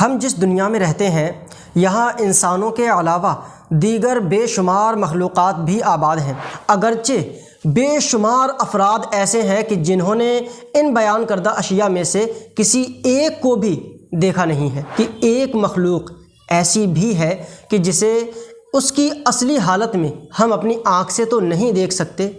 ہم جس دنیا میں رہتے ہیں یہاں انسانوں کے علاوہ دیگر بے شمار مخلوقات بھی آباد ہیں، اگرچہ بے شمار افراد ایسے ہیں کہ جنہوں نے ان بیان کردہ اشیاء میں سے کسی ایک کو بھی دیکھا نہیں ہے، کہ ایک مخلوق ایسی بھی ہے کہ جسے اس کی اصلی حالت میں ہم اپنی آنکھ سے تو نہیں دیکھ سکتے۔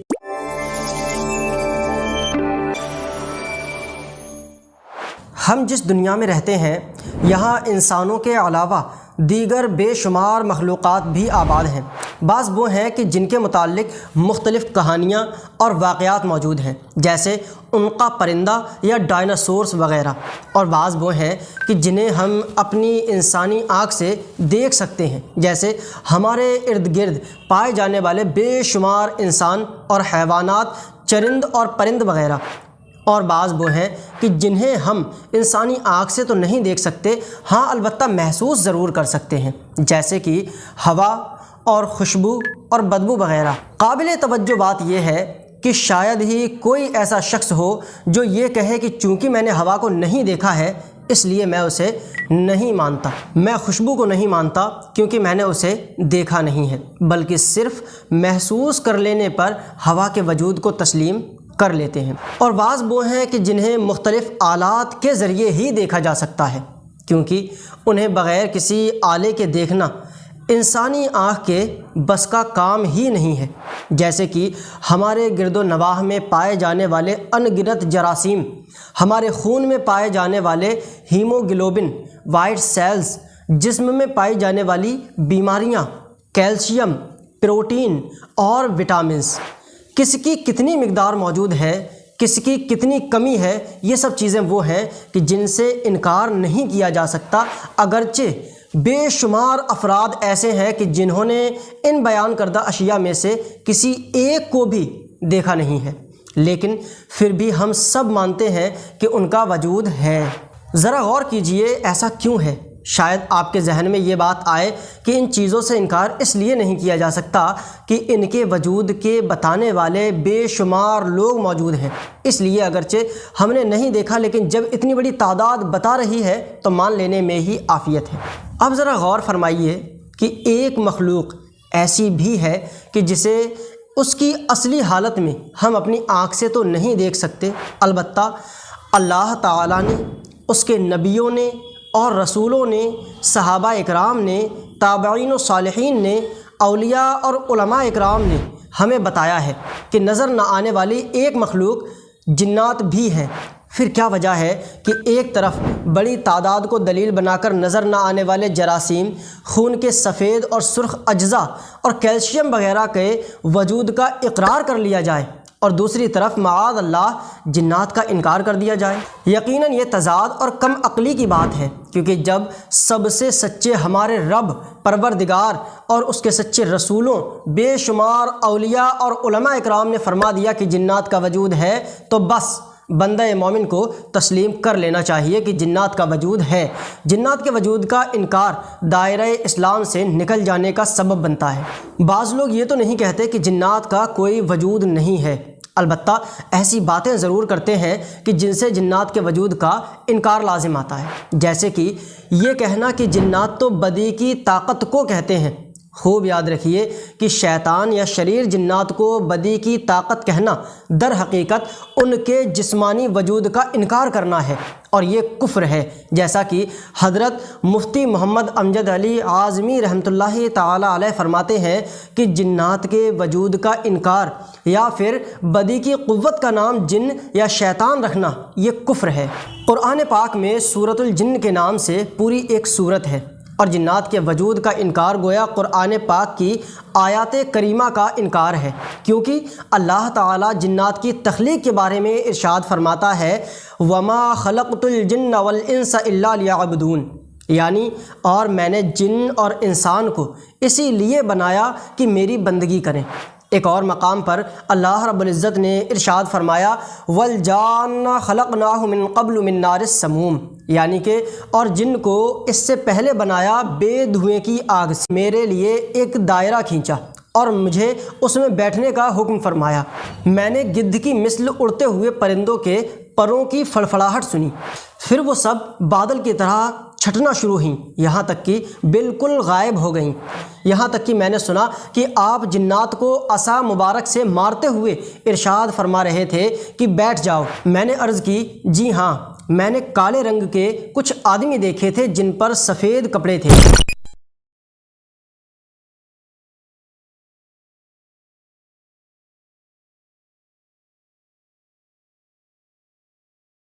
ہم جس دنیا میں رہتے ہیں یہاں انسانوں کے علاوہ دیگر بے شمار مخلوقات بھی آباد ہیں۔ بعض وہ ہیں کہ جن کے متعلق مختلف کہانیاں اور واقعات موجود ہیں، جیسے عنقا پرندہ یا ڈائناسورس وغیرہ، اور بعض وہ ہیں کہ جنہیں ہم اپنی انسانی آنکھ سے دیکھ سکتے ہیں، جیسے ہمارے ارد گرد پائے جانے والے بے شمار انسان اور حیوانات، چرند اور پرند وغیرہ، اور بعض وہ ہیں کہ جنہیں ہم انسانی آنکھ سے تو نہیں دیکھ سکتے، ہاں البتہ محسوس ضرور کر سکتے ہیں، جیسے کہ ہوا اور خوشبو اور بدبو وغیرہ۔ قابل توجہ بات یہ ہے کہ شاید ہی کوئی ایسا شخص ہو جو یہ کہے کہ چونکہ میں نے ہوا کو نہیں دیکھا ہے اس لیے میں اسے نہیں مانتا، میں خوشبو کو نہیں مانتا کیونکہ میں نے اسے دیکھا نہیں ہے، بلکہ صرف محسوس کر لینے پر ہوا کے وجود کو تسلیم کر لیتے ہیں۔ اور بعض وہ ہیں کہ جنہیں مختلف آلات کے ذریعے ہی دیکھا جا سکتا ہے، کیونکہ انہیں بغیر کسی آلے کے دیکھنا انسانی آنکھ کے بس کا کام ہی نہیں ہے، جیسے کہ ہمارے گرد و نواح میں پائے جانے والے ان گنت جراثیم، ہمارے خون میں پائے جانے والے ہیموگلوبن، وائٹ سیلز، جسم میں پائی جانے والی بیماریاں، کیلشیم، پروٹین اور وٹامنز، کس کی کتنی مقدار موجود ہے، کس کی کتنی کمی ہے، یہ سب چیزیں وہ ہیں کہ جن سے انکار نہیں کیا جا سکتا، اگرچہ بے شمار افراد ایسے ہیں کہ جنہوں نے ان بیان کردہ اشیاء میں سے کسی ایک کو بھی دیکھا نہیں ہے، لیکن پھر بھی ہم سب مانتے ہیں کہ ان کا وجود ہے۔ ذرا غور کیجئے ایسا کیوں ہے؟ شاید آپ کے ذہن میں یہ بات آئے کہ ان چیزوں سے انکار اس لیے نہیں کیا جا سکتا کہ ان کے وجود کے بتانے والے بے شمار لوگ موجود ہیں، اس لیے اگرچہ ہم نے نہیں دیکھا لیکن جب اتنی بڑی تعداد بتا رہی ہے تو مان لینے میں ہی عافیت ہے۔ اب ذرا غور فرمائیے کہ ایک مخلوق ایسی بھی ہے کہ جسے اس کی اصلی حالت میں ہم اپنی آنکھ سے تو نہیں دیکھ سکتے، البتہ اللہ تعالیٰ نے، اس کے نبیوں نے اور رسولوں نے، صحابہ اکرام نے، تابعین و صالحین نے، اولیاء اور علماء اکرام نے ہمیں بتایا ہے کہ نظر نہ آنے والی ایک مخلوق جنات بھی ہیں۔ پھر کیا وجہ ہے کہ ایک طرف بڑی تعداد کو دلیل بنا کر نظر نہ آنے والے جراثیم، خون کے سفید اور سرخ اجزاء اور کیلشیم وغیرہ کے وجود کا اقرار کر لیا جائے، اور دوسری طرف معاذ اللہ جنات کا انکار کر دیا جائے؟ یقیناً یہ تضاد اور کم عقلی کی بات ہے، کیونکہ جب سب سے سچے ہمارے رب پروردگار اور اس کے سچے رسولوں، بے شمار اولیاء اور علماء اکرام نے فرما دیا کہ جنات کا وجود ہے، تو بس بندہ مومن کو تسلیم کر لینا چاہیے کہ جنات کا وجود ہے۔ جنات کے وجود کا انکار دائرہ اسلام سے نکل جانے کا سبب بنتا ہے۔ بعض لوگ یہ تو نہیں کہتے کہ جنات کا کوئی وجود نہیں ہے، البتہ ایسی باتیں ضرور کرتے ہیں کہ جن سے جنات کے وجود کا انکار لازم آتا ہے، جیسے کہ یہ کہنا کہ جنات تو بدی کی طاقت کو کہتے ہیں۔ خوب یاد رکھیے کہ شیطان یا شریر جنات کو بدی کی طاقت کہنا در حقیقت ان کے جسمانی وجود کا انکار کرنا ہے، اور یہ کفر ہے، جیسا کہ حضرت مفتی محمد امجد علی اعظمی رحمۃ اللہ تعالی علیہ فرماتے ہیں کہ جنات کے وجود کا انکار یا پھر بدی کی قوت کا نام جن یا شیطان رکھنا یہ کفر ہے۔ قرآن پاک میں سورۃ الجن کے نام سے پوری ایک سورت ہے، اور جنات کے وجود کا انکار گویا قرآن پاک کی آیات کریمہ کا انکار ہے، کیونکہ اللہ تعالیٰ جنات کی تخلیق کے بارے میں ارشاد فرماتا ہے وَمَا خَلَقْتُ الْجِنَّ وَالْإِنسَ إِلَّا لِيَعْبُدُونَ، یعنی اور میں نے جن اور انسان کو اسی لیے بنایا کہ میری بندگی کریں۔ ایک اور مقام پر اللہ رب العزت نے ارشاد فرمایا وَالْجَانَّ خَلَقْنَاهُ مِن قَبْلُ مِن نَارِ السَّمُومِ، یعنی کہ اور جن کو اس سے پہلے بنایا بے دھوئیں کی آگ سے، میرے لیے ایک دائرہ کھینچا اور مجھے اس میں بیٹھنے کا حکم فرمایا۔ میں نے گدھ کی مثل اڑتے ہوئے پرندوں کے پروں کی فڑفڑاہٹ سنی، پھر وہ سب بادل کی طرح چھٹنا شروع ہوئیں، یہاں تک کہ بالکل غائب ہو گئیں۔ یہاں تک کہ میں نے سنا کہ آپ جنات کو عصا مبارک سے مارتے ہوئے ارشاد فرما رہے تھے کہ بیٹھ جاؤ۔ میں نے عرض کی جی ہاں، میں نے کالے رنگ کے کچھ آدمی دیکھے تھے جن پر سفید کپڑے تھے۔